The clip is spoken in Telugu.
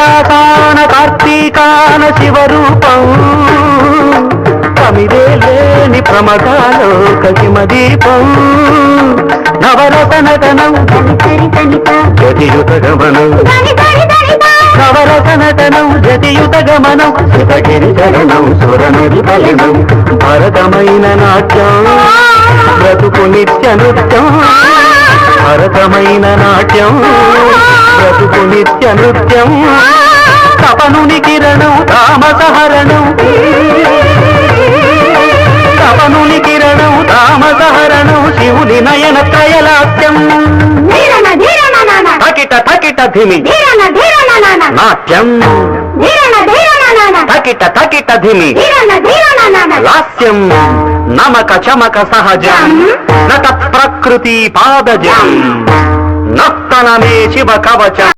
వైశాఖాన కార్తీకాన శివరూపం కమిదే లేని ప్రమదాలోక హిమదీపం నవరస నటనం గతియుత గమనం నవరస నటనం జతియుత గమనం శివగిరి చరణం సురనది ఫలినం భరతమైన నాట్యం బ్రతుకు నిత్య నృత్యం భరతమైన నాట్యం బ్రతుకు నిత్య నృత్యం తపనుని కిరణం తామసహరణం తపనుని కిరణం తామసహరణం శివుని నయన త్రయలాస్యం తకిట తకిట ధిమి నాట్యం తకిట తకిట ధిమి లాస్యం నమక చమక సహజం నట ప్రకృతి పాదజం నర్తనమే శివ కవచం